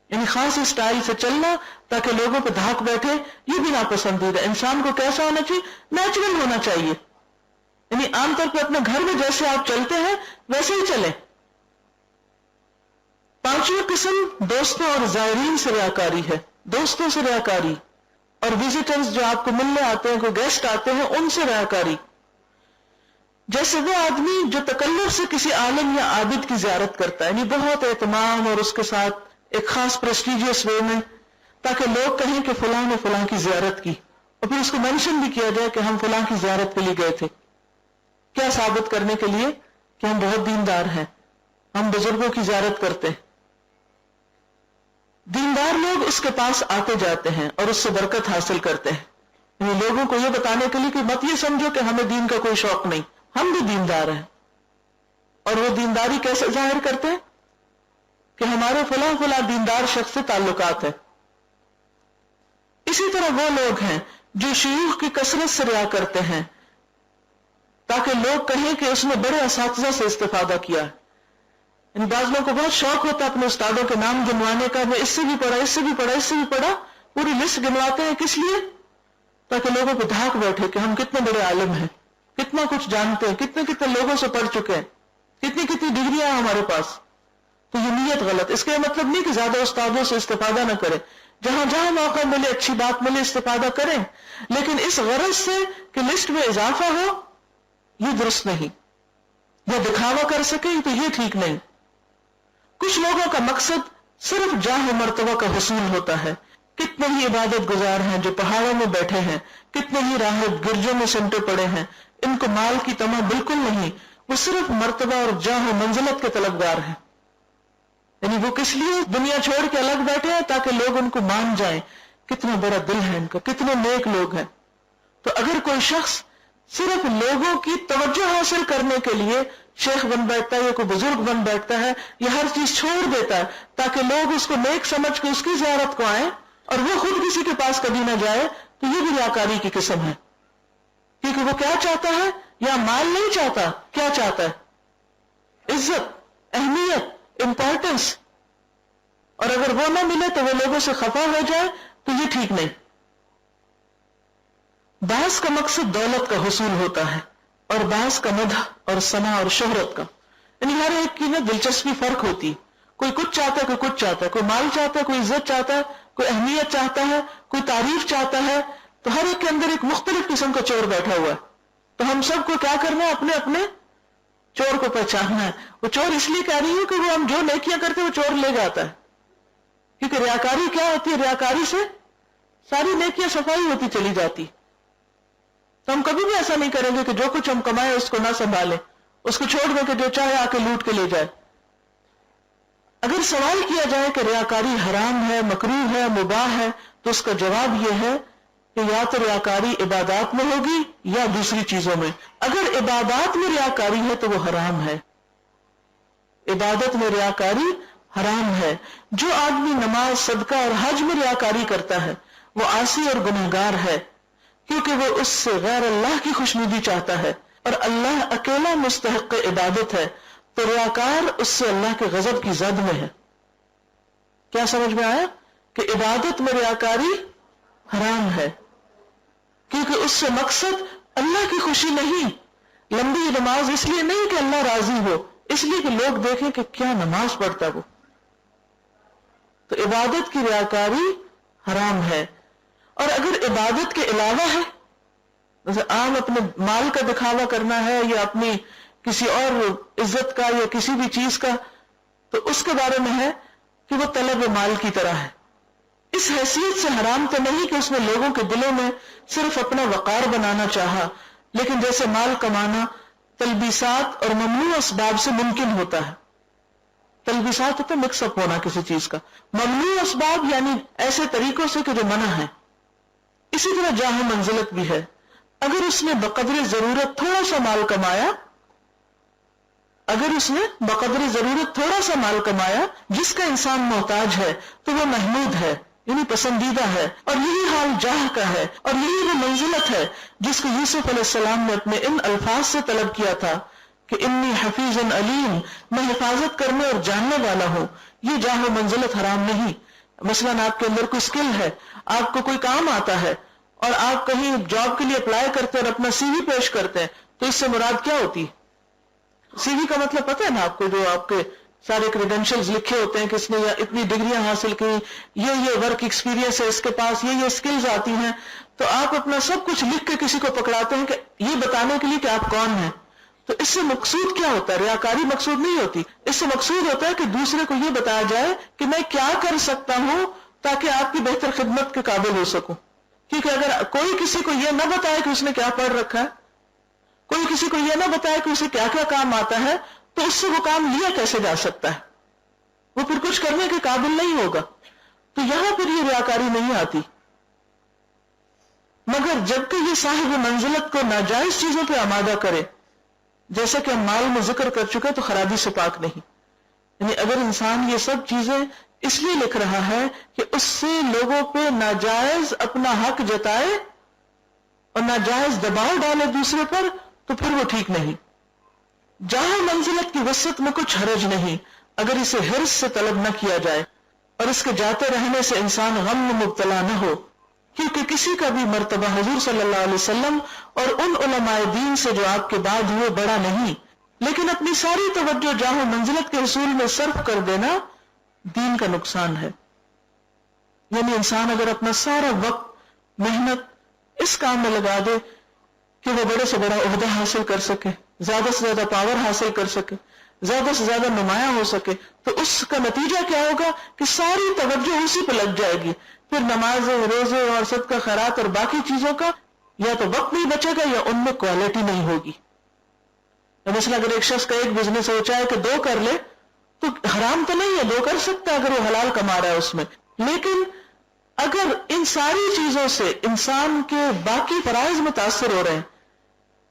یعنی خاص اسٹائل سے چلنا تاکہ لوگوں پہ دھاک بیٹھے، یہ بھی ناپسندیدہ. انسان کو کیسا ہونا چاہیے؟ نیچرل ہونا چاہیے. یعنی عام طور پہ اپنے گھر میں جیسے آپ چلتے ہیں ویسے ہی چلیں. پانچویں قسم دوستوں اور زائرین سے ریاکاری ہے. دوستوں سے ریاکاری اور وزٹرز جو آپ کو ملنے آتے ہیں، کوئی گیسٹ آتے ہیں، ان سے ریاکاری. جیسے وہ آدمی جو تکلف سے کسی عالم یا عابد کی زیارت کرتا ہے، یعنی بہت اہتمام اور اس کے ساتھ ایک خاص پریسٹیجیس وے میں، تاکہ لوگ کہیں کہ فلاں نے فلاں کی زیارت کی، اور پھر اس کو مینشن بھی کیا جائے کہ ہم فلاں کی زیارت کے لیے گئے تھے. کیا ثابت کرنے کے لیے کہ ہم بہت دیندار ہیں، ہم بزرگوں کی زیارت کرتے ہیں. دیندار لوگ اس کے پاس آتے جاتے ہیں اور اس سے برکت حاصل کرتے ہیں. یعنی لوگوں کو یہ بتانے کے لیے کہ مت یہ سمجھو کہ ہمیں دین کا کوئی شوق نہیں، ہم بھی دیندار ہیں. اور وہ دینداری کیسے ظاہر کرتے ہیں کہ ہمارے فلاں فلاں دیندار شخص سے تعلقات ہیں. اسی طرح وہ لوگ ہیں جو شیوخ کی کثرت سے ریا کرتے ہیں، تاکہ لوگ کہیں کہ اس نے بڑے اساتذہ سے استفادہ کیا ہے. ان بعض لوگوں کو بہت شوق ہوتا ہے اپنے استادوں کے نام گنوانے کا، میں اس سے بھی پڑھا، اس سے بھی پڑھا، اس سے بھی پڑھا، پوری لسٹ گنواتے ہیں. کس لیے؟ تاکہ لوگوں کو دھاک بیٹھے کہ ہم کتنے بڑے عالم ہیں، کتنا کچھ جانتے ہیں، کتنے کتنے لوگوں سے پڑھ چکے ہیں، کتنی کتنی ڈگریاں ہیں ہمارے پاس. تو یہ نیت غلط. اس کا یہ مطلب نہیں کہ زیادہ استادوں سے استفادہ نہ کریں، جہاں جہاں موقع ملے، اچھی بات ملے، استفادہ کریں، لیکن اس غرض سے کہ لسٹ میں اضافہ ہو، یہ درست نہیں. یا دکھاوا کر سکیں تو یہ ٹھیک نہیں. کچھ لوگوں کا مقصد صرف جاہ و مرتبہ کا حصول ہوتا ہے. کتنے ہی عبادت گزار ہیں جو پہاڑوں میں بیٹھے ہیں، کتنے ہی راہب گرجوں میں سمٹے پڑے ہیں، ان کو مال کی طمع بالکل نہیں، وہ صرف مرتبہ اور جاہ و منزلت کے طلبگار ہیں. یعنی وہ کس لیے دنیا چھوڑ کے الگ بیٹھے ہیں؟ تاکہ لوگ ان کو مان جائیں. کتنا بڑا دل ہے ان کا، کتنے نیک لوگ ہیں. تو اگر کوئی شخص صرف لوگوں کی توجہ حاصل کرنے کے لیے شیخ بن بیٹھتا ہے یا کوئی بزرگ بن بیٹھتا ہے، یا ہر چیز چھوڑ دیتا ہے تاکہ لوگ اس کو نیک سمجھ کے اس کی زیارت کو آئیں اور وہ خود کسی کے پاس کبھی نہ جائے، تو یہ بھی ریاکاری کی قسم ہے. کیونکہ وہ کیا چاہتا ہے؟ یا مال نہیں چاہتا، کیا چاہتا ہے؟ عزت، اہمیت، امپورٹنس. اور اگر وہ نہ ملے تو وہ لوگوں سے خفا ہو جائے، تو یہ ٹھیک نہیں. بعض کا مقصد دولت کا حصول ہوتا ہے اور بعض کا مدح اور ثنا اور شہرت کا. یعنی ہر ایک کی نا دلچسپی فرق ہوتی. کوئی کچھ چاہتا ہے، کوئی کچھ چاہتا ہے، کوئی مال چاہتا ہے، کوئی عزت چاہتا ہے، کوئی اہمیت چاہتا ہے، کوئی تعریف چاہتا ہے. تو ہر ایک کے اندر ایک مختلف قسم کا چور بیٹھا ہوا ہے. تو ہم سب کو کیا کرنا ہے؟ اپنے اپنے چور کو پہچاننا ہے. وہ چور اس لیے کہہ رہی ہوں کہ وہ ہم جو نیکیاں کرتے وہ چور لے جاتا ہے. کیونکہ ریاکاری کیا ہوتی ہے؟ ریاکاری سے ساری نیکیاں صفائی ہوتی چلی جاتی. تو ہم کبھی بھی ایسا نہیں کریں گے کہ جو کچھ ہم کمائیں اس کو نہ سنبھالیں، اس کو چھوڑ دیں کہ جو چاہے آ کے لوٹ کے لے جائے. اگر سوال کیا جائے کہ ریاکاری حرام ہے، مکروہ ہے، مباح ہے، تو اس کا جواب یہ ہے کہ یا تو ریاکاری عبادات میں ہوگی یا دوسری چیزوں میں. اگر عبادات میں ریاکاری ہے تو وہ حرام ہے. عبادت میں ریاکاری حرام ہے. جو آدمی نماز، صدقہ اور حج میں ریاکاری کرتا ہے وہ عاصی اور گنہگار ہے، کیونکہ وہ اس سے غیر اللہ کی خوشنودی چاہتا ہے اور اللہ اکیلا مستحق عبادت ہے. تو ریاکار اس سے اللہ کے غضب کی زد میں ہے. کیا سمجھ میں آیا کہ عبادت میں ریاکاری حرام ہے، کیونکہ اس سے مقصد اللہ کی خوشی نہیں. لمبی نماز اس لیے نہیں کہ اللہ راضی ہو، اس لیے کہ لوگ دیکھیں کہ کیا نماز پڑھتا وہ. تو عبادت کی ریاکاری حرام ہے. اور اگر عبادت کے علاوہ ہے، جیسے عام اپنے مال کا دکھاوا کرنا ہے یا اپنی کسی اور عزت کا یا کسی بھی چیز کا، تو اس کے بارے میں ہے کہ وہ طلب مال کی طرح ہے. اس حیثیت سے حرام تو نہیں کہ اس نے لوگوں کے دلوں میں صرف اپنا وقار بنانا چاہا، لیکن جیسے مال کمانا تلبیسات اور ممنوع اسباب سے ممکن ہوتا ہے. تلبیسات ہوتا ہے مکس اپ ہونا کسی چیز کا، ممنوع اسباب یعنی ایسے طریقوں سے کہ جو منع ہے. اسی طرح جاہ منزلت بھی ہے. اگر اس نے بقدر ضرورت تھوڑا سا مال کمایا، اگر اس نے بقدر ضرورت تھوڑا سا مال کمایا جس کا انسان محتاج ہے، تو وہ محمود ہے، یعنی پسندیدہ ہے. اور یہی حال جاہ کا ہے، اور یہی وہ منزلت ہے جس کو یوسف علیہ السلام نے اپنے ان الفاظ سے طلب کیا تھا کہ انی حفیظ علیم، میں حفاظت کرنے اور جاننے والا ہوں. یہ جاہ و منزلت حرام نہیں. مثلاً آپ کے اندر کوئی اسکل ہے، آپ کو کوئی کام آتا ہے اور آپ کہیں جاب کے لیے اپلائی کرتے ہیں اور اپنا سی وی پیش کرتے ہیں، تو اس سے مراد کیا ہوتی ہے؟ سی وی کا مطلب پتہ ہے نا آپ کو، جو آپ کے سارے کریڈینشلز لکھے ہوتے ہیں کہ اس نے اتنی ڈگریاں حاصل کی، یہ ورک ایکسپیرینس ہے اس کے پاس، یہ اسکلز آتی ہیں. تو آپ اپنا سب کچھ لکھ کے کسی کو پکڑاتے ہیں کہ یہ بتانے کے لیے کہ آپ کون ہیں. تو اس سے مقصود کیا ہوتا ہے؟ ریاکاری مقصود نہیں ہوتی. اس سے مقصود ہوتا ہے کہ دوسرے کو یہ بتایا جائے کہ میں کیا کر سکتا ہوں تاکہ آپ کی بہتر خدمت کے قابل ہو سکوں. کیونکہ اگر کوئی کسی کو یہ نہ بتائے کہ اس نے کیا پڑھ رکھا ہے، کوئی کسی کو یہ نہ بتائے کہ اسے کیا کیا کام آتا ہے، تو اس سے وہ کام لیا کیسے جا سکتا ہے؟ وہ پھر کچھ کرنے کے قابل نہیں ہوگا. تو یہاں پھر یہ ریاکاری نہیں آتی. مگر جبکہ یہ صاحب منزلت کو ناجائز چیزوں پہ آمادہ کرے، جیسا کہ ہم مال میں ذکر کر چکے، تو خرابی سے پاک نہیں. یعنی اگر انسان یہ سب چیزیں اس لیے لکھ رہا ہے کہ اس سے لوگوں پہ ناجائز اپنا حق جتائے اور ناجائز دباؤ ڈالے دوسرے پر، تو پھر وہ ٹھیک نہیں. جہاں منزلت کی وسعت میں کچھ حرج نہیں اگر اسے حرص سے طلب نہ کیا جائے اور اس کے جاتے رہنے سے انسان غم میں مبتلا نہ ہو، کیونکہ کسی کا بھی مرتبہ حضور صلی اللہ علیہ وسلم اور ان علماء دین سے جو آپ کے بعد ہوئے بڑا نہیں، لیکن اپنی ساری توجہ جاہ و منزلت کے حصول میں صرف کر دینا دین کا نقصان ہے. یعنی انسان اگر اپنا سارا وقت محنت اس کام میں لگا دے کہ وہ بڑے سے بڑا عہدہ حاصل کر سکے، زیادہ سے زیادہ پاور حاصل کر سکے، زیادہ سے زیادہ نمایاں ہو سکے، تو اس کا نتیجہ کیا ہوگا کہ ساری توجہ اسی پہ لگ جائے گی. پھر نماز، روزے اور صدقہ خیرات اور باقی چیزوں کا یا تو وقت نہیں بچے گا یا ان میں کوالٹی نہیں ہوگی. مثلا اگر ایک شخص کا ایک بزنس سوچا ہے کہ 2 کر لے تو حرام تو نہیں ہے، 2 کر سکتا ہے اگر وہ حلال کما رہا ہے اس میں، لیکن اگر ان ساری چیزوں سے انسان کے باقی فرائض متاثر ہو رہے ہیں،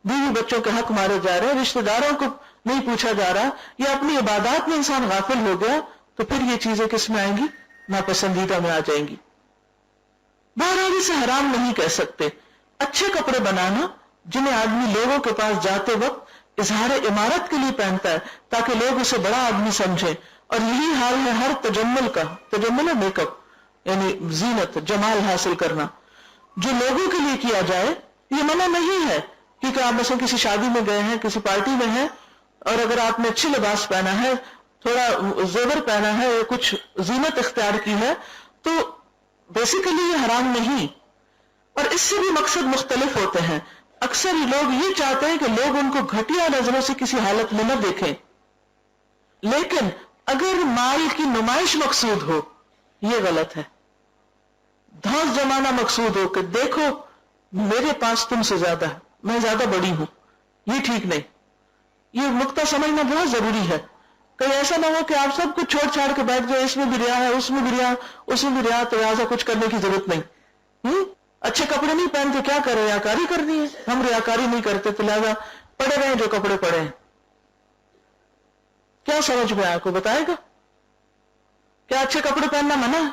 بیوی بچوں کے حق مارے جا رہے ہیں، رشتہ داروں کو نہیں پوچھا جا رہا، یا اپنی عبادات میں انسان غافل ہو گیا، تو پھر یہ چیزیں کس میں آئیں گی؟ ناپسندیدہ میں آ جائیں گی. بہرحال اسے حرام نہیں کہہ سکتے. اچھے کپڑے بنانا جنہیں آدمی لوگوں کے پاس جاتے وقت اظہار عمارت کے لیے پہنتا ہے تاکہ لوگ اسے بڑا آدمی سمجھیں، اور یہی حال ہے ہر تجمل کا. تجمل ہے میک اپ، یعنی زینت، جمال حاصل کرنا جو لوگوں کے لیے کیا جائے. یہ منع نہیں ہے، کیونکہ آپ مثلا کسی شادی میں گئے ہیں، کسی پارٹی میں ہیں، اور اگر آپ نے اچھی لباس پہنا ہے، تھوڑا زیور پہنا ہے، کچھ زینت اختیار کی ہے، تو بیسیکلی یہ حرام نہیں. اور اس سے بھی مقصد مختلف ہوتے ہیں. اکثر لوگ یہ چاہتے ہیں کہ لوگ ان کو گھٹیا نظروں سے کسی حالت میں نہ دیکھیں، لیکن اگر مال کی نمائش مقصود ہو یہ غلط ہے. دھاس جمانا مقصود ہو کہ دیکھو میرے پاس تم سے زیادہ ہے، میں زیادہ بڑی ہوں، یہ ٹھیک نہیں. یہ نقطہ سمجھنا بہت ضروری ہے. کہیں ایسا نہ ہو کہ آپ سب کچھ چھوڑ چھاڑ کے بیٹھ جائے، اس میں بھی ریا ہے، اس میں بھی ریا، اس میں بھی ریا، تو لہٰذا کچھ کرنے کی ضرورت نہیں. اچھے کپڑے نہیں پہنتے کیا کریں؟ ریاکاری کرنی ہے. ہم ریاکاری نہیں کرتے تو لہٰذا پڑے رہیں جو کپڑے پڑے ہیں. کیا سمجھ میں آپ کو بتائے گا؟ کیا اچھے کپڑے پہننا منع ہے؟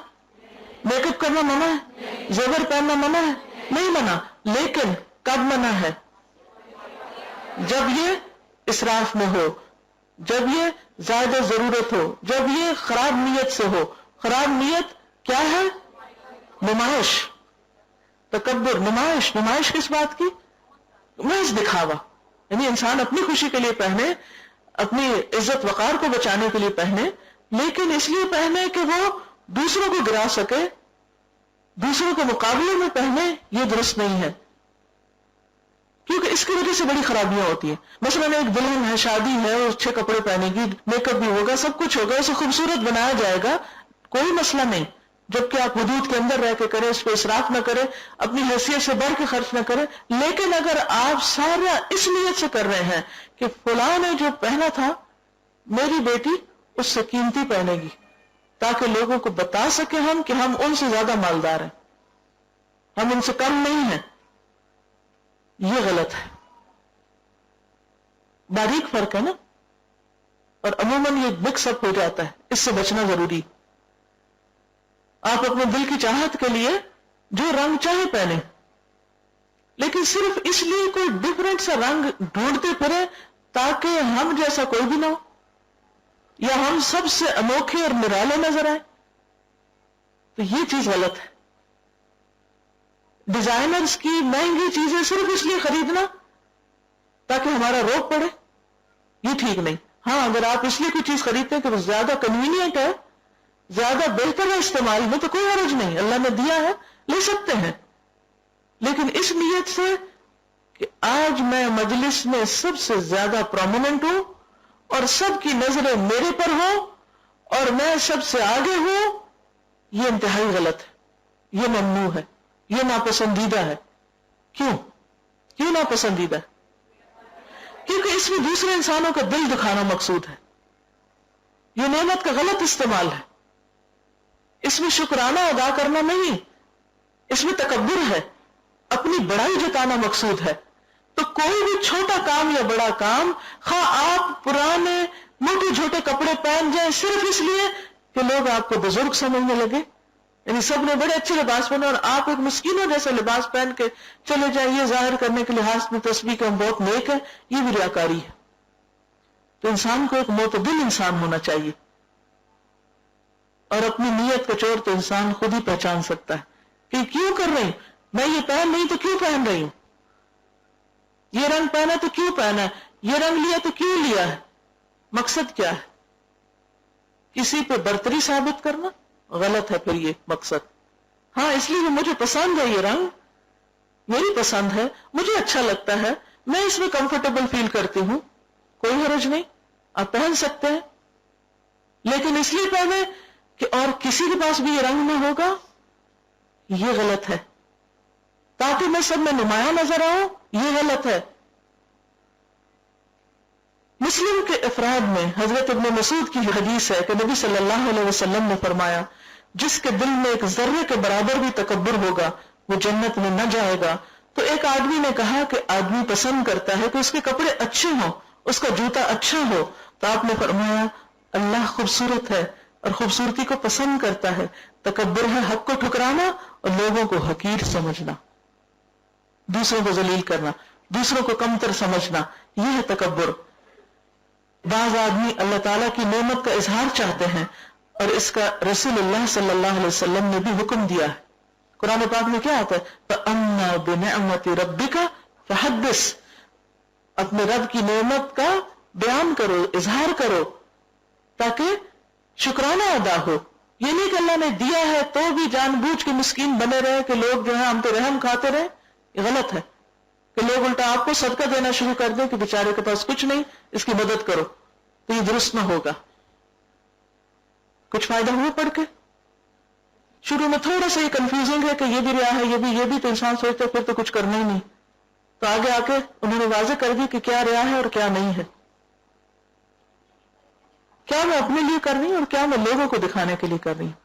میک اپ کرنا منع ہے؟ زیور پہننا منع ہے؟ نہیں منع، لیکن کب منع ہے؟ جب یہ اسراف میں ہو، جب یہ زیادہ ضرورت ہو، جب یہ خراب نیت سے ہو. خراب نیت کیا ہے؟ نمائش، تکبر. نمائش کس بات کی؟ محض دکھاوا. یعنی انسان اپنی خوشی کے لیے پہنے، اپنی عزت وقار کو بچانے کے لیے پہنے، لیکن اس لیے پہنے کہ وہ دوسروں کو گرا سکے، دوسروں کے مقابلے میں پہنے، یہ درست نہیں ہے. کیونکہ اس کی وجہ سے بڑی خرابیاں ہوتی ہیں. مثلا ایک دلہن ہے، شادی ہے، وہ اچھے کپڑے پہنے گی، میک اپ بھی ہوگا، سب کچھ ہوگا، اسے خوبصورت بنایا جائے گا، کوئی مسئلہ نہیں، جبکہ آپ حدود کے اندر رہ کے کریں، اس پہ اسراف نہ کریں، اپنی حیثیت سے بڑھ کے خرچ نہ کریں. لیکن اگر آپ سارا اس نیت سے کر رہے ہیں کہ فلاں نے جو پہنا تھا میری بیٹی اس سے قیمتی پہنے گی تاکہ لوگوں کو بتا سکے ہم کہ ہم ان سے زیادہ مالدار ہیں، ہم ان سے کم نہیں ہیں، یہ غلط ہے. باریک فرق ہے نا، اور عموماً یہ مکس اپ ہو جاتا ہے، اس سے بچنا ضروری. آپ اپنے دل کی چاہت کے لیے جو رنگ چاہے پہنے، لیکن صرف اس لیے کوئی ڈفرینٹ سا رنگ ڈھونڈتے پھرے تاکہ ہم جیسا کوئی بھی نہ ہو، یا ہم سب سے انوکھے اور نرالے نظر آئے، تو یہ چیز غلط ہے. ڈیزائنرز کی مہنگی چیزیں صرف اس لیے خریدنا تاکہ ہمارا روب پڑے، یہ ٹھیک نہیں. ہاں اگر آپ اس لیے کوئی چیز خریدتے ہیں کہ وہ زیادہ کنوینئنٹ ہے، زیادہ بہتر ہے استعمال میں، تو کوئی حرج نہیں، اللہ نے دیا ہے، لے سکتے ہیں. لیکن اس نیت سے کہ آج میں مجلس میں سب سے زیادہ پرومیننٹ ہوں اور سب کی نظریں میرے پر ہوں اور میں سب سے آگے ہوں، یہ انتہائی غلط ہے، یہ ممنوع ہے، یہ ناپسندیدہ ہے. کیوں ناپسندیدہ ہے؟ کیونکہ اس میں دوسرے انسانوں کا دل دکھانا مقصود ہے. یہ نعمت کا غلط استعمال ہے. اس میں شکرانہ ادا کرنا نہیں، اس میں تکبر ہے، اپنی بڑائی جتانا مقصود ہے. تو کوئی بھی چھوٹا کام یا بڑا کام، خواہ آپ پرانے موٹے جھوٹے کپڑے پہن جائیں صرف اس لیے کہ لوگ آپ کو بزرگ سمجھنے لگے، یعنی سب نے بڑے اچھے لباس پہنے اور آپ ایک مسکینوں جیسا لباس پہن کے چلے جائیں، یہ ظاہر کرنے کے لحاظ میں تسبیح کا ہم بہت نیک ہے، یہ بھی ریاکاری ہے. تو انسان کو ایک معتدل انسان ہونا چاہیے، اور اپنی نیت کا چور تو انسان خود ہی پہچان سکتا ہے کہ کیوں کر رہی ہوں میں، یہ پہن رہی تو کیوں پہن رہی ہوں، یہ رنگ پہنا تو کیوں پہنا ہے، یہ رنگ لیا تو کیوں لیا ہے، مقصد کیا ہے. کسی پہ برتری ثابت کرنا غلط ہے پھر یہ مقصد. ہاں اس لیے مجھے پسند ہے، یہ رنگ میری پسند ہے، مجھے اچھا لگتا ہے، میں اس میں کمفرٹیبل فیل کرتی ہوں، کوئی حرج نہیں، آپ پہن سکتے ہیں. لیکن اس لیے پہنے کہ اور کسی کے پاس بھی یہ رنگ نہ ہوگا، یہ غلط ہے. تاکہ میں سب میں نمایاں نظر آؤں، یہ غلط ہے. مسلم کے افراد میں حضرت ابن مسعود کی حدیث ہے کہ نبی صلی اللہ علیہ وسلم نے فرمایا، جس کے دل میں ایک ذرے کے برابر بھی تکبر ہوگا وہ جنت میں نہ جائے گا. تو ایک آدمی نے کہا کہ آدمی پسند کرتا ہے کہ اس کے کپڑے اچھے ہوں، اس کا جوتا اچھا ہو. تو آپ نے فرمایا اللہ خوبصورت ہے اور خوبصورتی کو پسند کرتا ہے. تکبر ہے حق کو ٹھکرانا اور لوگوں کو حقیر سمجھنا، دوسروں کو ذلیل کرنا، دوسروں کو کمتر سمجھنا، یہ ہے تکبر. بعض آدمی اللہ تعالیٰ کی نعمت کا اظہار چاہتے ہیں اور اس کا رسول اللہ صلی اللہ علیہ وسلم نے بھی حکم دیا ہے. قرآن پاک میں کیا آتا ہے؟ فَأَمَّا بِنِعْمَةِ رَبِّكَ فَحَدِّثْ، اپنے رب کی نعمت کا بیان کرو، اظہار کرو تاکہ شکرانہ ادا ہو. یہ نہیں کہ اللہ نے دیا ہے تو بھی جان بوجھ کے مسکین بنے رہے کہ لوگ جو ہے ہم تو رحم کھاتے رہے. یہ غلط ہے کہ لوگ الٹا آپ کو صدقہ دینا شروع کر دیں کہ بیچارے کے پاس کچھ نہیں، اس کی مدد کرو. تو یہ درست نہ ہوگا. کچھ فائدہ ہوا پڑھ کے؟ شروع میں تھوڑا سا یہ کنفیوزنگ ہے کہ یہ بھی ریا ہے، یہ بھی تو انسان سوچتا ہے پھر تو کچھ کرنا ہی نہیں. تو آگے آ کے انہوں نے واضح کر دی کہ کیا ریا ہے اور کیا نہیں ہے، کیا میں اپنے لیے کر رہی ہوں اور کیا میں لوگوں کو دکھانے کے لیے کر رہی ہوں.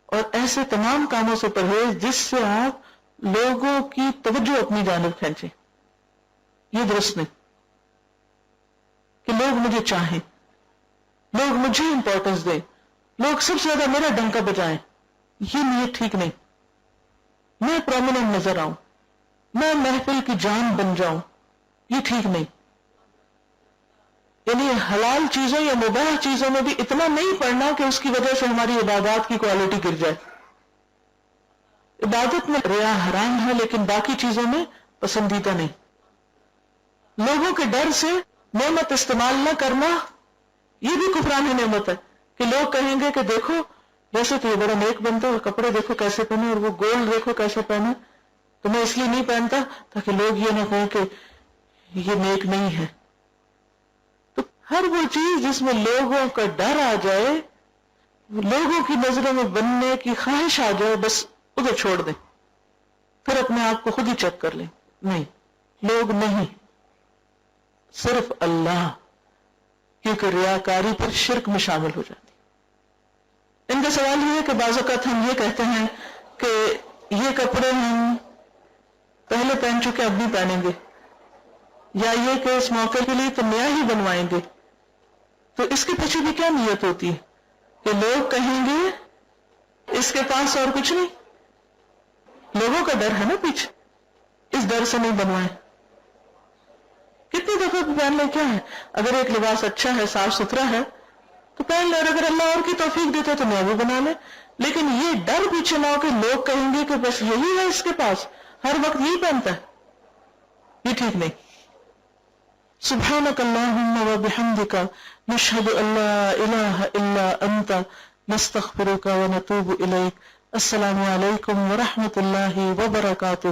اور ایسے تمام کاموں سے پرہیز جس سے آپ لوگوں کی توجہ اپنی جانب کھینچیں. یہ درست نہیں کہ لوگ مجھے چاہیں، لوگ مجھے امپورٹنس دیں، لوگ سب سے زیادہ میرا ڈنکا بجائیں. یہ نیت ٹھیک نہیں. میں پرومیننٹ نظر آؤں، میں محفل کی جان بن جاؤں، یہ ٹھیک نہیں. یعنی حلال چیزوں یا مباح چیزوں میں بھی اتنا نہیں پڑنا کہ اس کی وجہ سے ہماری عبادات کی کوالٹی گر جائے. عبادت میں ریا حرام ہے لیکن باقی چیزوں میں پسندیدہ نہیں. لوگوں کے ڈر سے نعمت استعمال نہ کرنا یہ بھی کفران نعمت ہے کہ لوگ کہیں گے کہ دیکھو ویسے تو یہ بڑا نیک بنتا ہے اور کپڑے دیکھو کیسے پہنے اور وہ گولڈ دیکھو کیسے پہنے، تو میں اس لیے نہیں پہنتا تاکہ لوگ یہ نہ کہیں کہ یہ نیک نہیں ہے. تو ہر وہ چیز جس میں لوگوں کا ڈر آ جائے، لوگوں کی نظروں میں بننے کی خواہش آ جائے، بس ادھر چھوڑ دیں. پھر اپنے آپ کو خود ہی چیک کر لیں. نہیں، لوگ نہیں، صرف اللہ، کیونکہ ریاکاری پر شرک میں شامل ہو جاتی. ان کا سوال یہ ہے کہ بعض اوقات ہم یہ کہتے ہیں کہ یہ کپڑے ہم پہلے پہن چکے اب بھی پہنیں گے، یا یہ کہ اس موقع کے لیے تو نیا ہی بنوائیں گے. تو اس کے پیچھے بھی کیا نیت ہوتی ہے کہ لوگ کہیں گے اس کے پاس اور کچھ نہیں. لوگوں کا ڈر ہے نا پیچھے، اس ڈر سے نہیں بنوائیں. کتنی دفعہ پہن لیں، کیا ہے اگر ایک لباس اچھا ہے صاف ستھرا ہے تو پہن لیں، اور اگر اللہ اور کی توفیق دیتے تو نیا بھی بنا لیں. لیکن یہ ڈر پیچھے نہ ہو کہ لوگ کہیں گے کہ بس یہی ہے اس کے پاس، ہر وقت یہی پہنتا ہے، یہ ٹھیک نہیں. سبحانک اللہم و بحمدک نشہد ان لا الہ الا انت نستغفرک و نتوب الیک. السلام علیکم ورحمۃ اللہ وبرکاتہ.